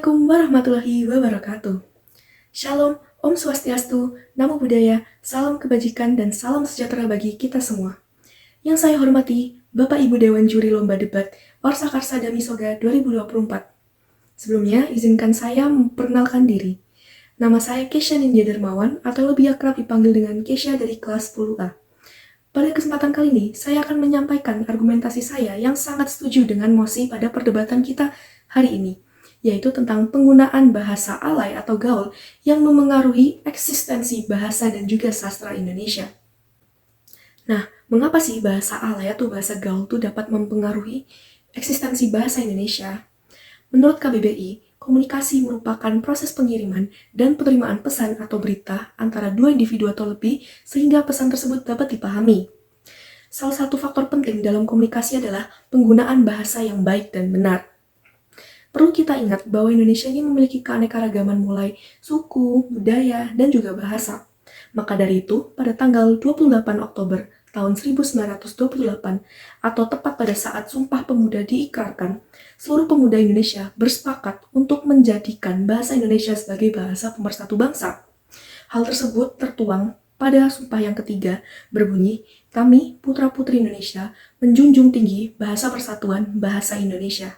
Assalamualaikum warahmatullahi wabarakatuh. Shalom, Om Swastiastu, Namo Buddhaya, salam kebajikan dan salam sejahtera bagi kita semua. Yang saya hormati, Bapak Ibu Dewan Juri Lomba Debat Warsa Karsa Damisoga 2024. Sebelumnya, izinkan saya memperkenalkan diri. Nama saya Kesha Nindya Darmawan atau lebih akrab dipanggil dengan Kesha dari kelas 10A. Pada kesempatan kali ini, saya akan menyampaikan argumentasi saya yang sangat setuju dengan mosi pada perdebatan kita hari ini, yaitu tentang penggunaan bahasa alay atau gaul yang memengaruhi eksistensi bahasa dan juga sastra Indonesia. Nah, mengapa sih bahasa alay atau bahasa gaul itu dapat mempengaruhi eksistensi bahasa Indonesia? Menurut KBBI, komunikasi merupakan proses pengiriman dan penerimaan pesan atau berita antara dua individu atau lebih sehingga pesan tersebut dapat dipahami. Salah satu faktor penting dalam komunikasi adalah penggunaan bahasa yang baik dan benar. Perlu kita ingat bahwa Indonesia ini memiliki keanekaragaman mulai suku, budaya, dan juga bahasa. Maka dari itu, pada tanggal 28 Oktober tahun 1928, atau tepat pada saat Sumpah Pemuda diikrarkan, seluruh pemuda Indonesia bersepakat untuk menjadikan bahasa Indonesia sebagai bahasa pemersatu bangsa. Hal tersebut tertuang pada sumpah yang ketiga, berbunyi, "Kami, putra-putri Indonesia, menjunjung tinggi bahasa persatuan bahasa Indonesia."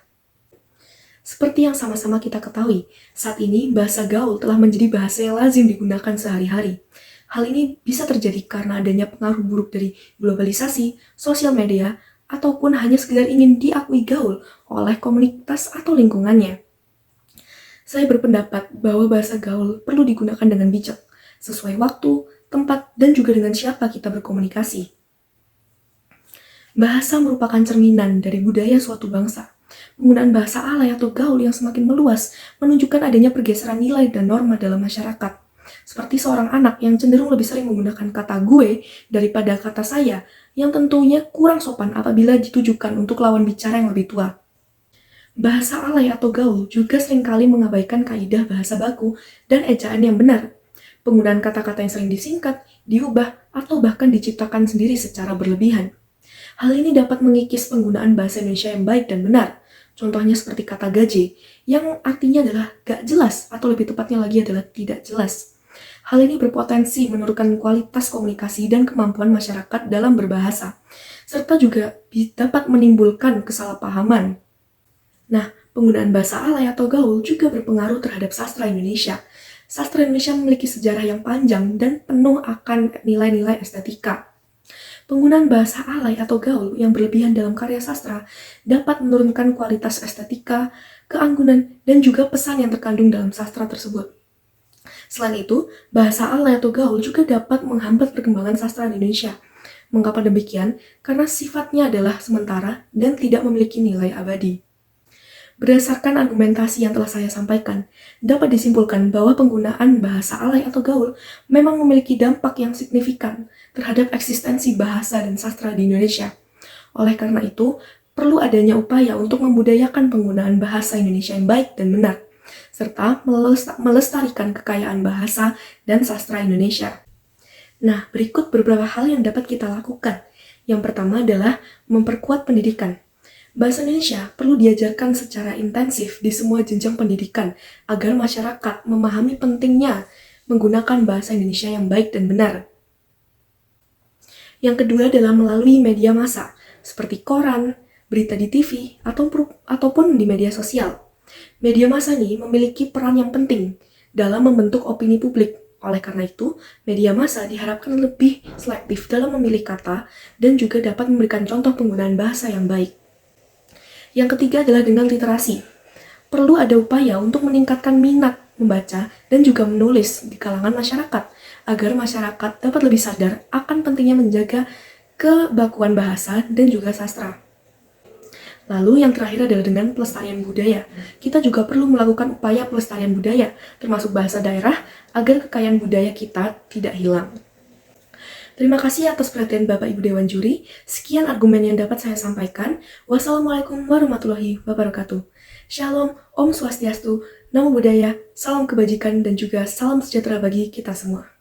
Seperti yang sama-sama kita ketahui, saat ini bahasa gaul telah menjadi bahasa yang lazim digunakan sehari-hari. Hal ini bisa terjadi karena adanya pengaruh buruk dari globalisasi, sosial media, ataupun hanya sekedar ingin diakui gaul oleh komunitas atau lingkungannya. Saya berpendapat bahwa bahasa gaul perlu digunakan dengan bijak, sesuai waktu, tempat, dan juga dengan siapa kita berkomunikasi. Bahasa merupakan cerminan dari budaya suatu bangsa. Penggunaan bahasa alay atau gaul yang semakin meluas menunjukkan adanya pergeseran nilai dan norma dalam masyarakat. Seperti seorang anak yang cenderung lebih sering menggunakan kata gue daripada kata saya, yang tentunya kurang sopan apabila ditujukan untuk lawan bicara yang lebih tua. Bahasa alay atau gaul juga seringkali mengabaikan kaidah bahasa baku dan ejaan yang benar. Penggunaan kata-kata yang sering disingkat, diubah, atau bahkan diciptakan sendiri secara berlebihan. Hal ini dapat mengikis penggunaan bahasa Indonesia yang baik dan benar. Contohnya seperti kata gaje, yang artinya adalah gak jelas, atau lebih tepatnya lagi adalah tidak jelas. Hal ini berpotensi menurunkan kualitas komunikasi dan kemampuan masyarakat dalam berbahasa, serta juga dapat menimbulkan kesalahpahaman. Nah, penggunaan bahasa alay atau gaul juga berpengaruh terhadap sastra Indonesia. Sastra Indonesia memiliki sejarah yang panjang dan penuh akan nilai-nilai estetika. Penggunaan bahasa alay atau gaul yang berlebihan dalam karya sastra dapat menurunkan kualitas estetika, keanggunan, dan juga pesan yang terkandung dalam sastra tersebut. Selain itu, bahasa alay atau gaul juga dapat menghambat perkembangan sastra Indonesia. Mengapa demikian? Karena sifatnya adalah sementara dan tidak memiliki nilai abadi. Berdasarkan argumentasi yang telah saya sampaikan, dapat disimpulkan bahwa penggunaan bahasa alay atau gaul memang memiliki dampak yang signifikan terhadap eksistensi bahasa dan sastra di Indonesia. Oleh karena itu, perlu adanya upaya untuk membudayakan penggunaan bahasa Indonesia yang baik dan benar, serta melestarikan kekayaan bahasa dan sastra Indonesia. Nah, berikut beberapa hal yang dapat kita lakukan. Yang pertama adalah memperkuat pendidikan. Bahasa Indonesia perlu diajarkan secara intensif di semua jenjang pendidikan agar masyarakat memahami pentingnya menggunakan bahasa Indonesia yang baik dan benar. Yang kedua adalah melalui media massa, seperti koran, berita di TV, ataupun di media sosial. Media massa ini memiliki peran yang penting dalam membentuk opini publik. Oleh karena itu, media massa diharapkan lebih selektif dalam memilih kata dan juga dapat memberikan contoh penggunaan bahasa yang baik. Yang ketiga adalah dengan literasi. Perlu ada upaya untuk meningkatkan minat membaca dan juga menulis di kalangan masyarakat, agar masyarakat dapat lebih sadar akan pentingnya menjaga kebakuan bahasa dan juga sastra. Lalu yang terakhir adalah dengan pelestarian budaya. Kita juga perlu melakukan upaya pelestarian budaya, termasuk bahasa daerah, agar kekayaan budaya kita tidak hilang. Terima kasih atas perhatian Bapak Ibu Dewan Juri. Sekian argumen yang dapat saya sampaikan. Wassalamualaikum warahmatullahi wabarakatuh. Shalom, Om Swastiastu, Namo Buddhaya, salam kebajikan dan juga salam sejahtera bagi kita semua.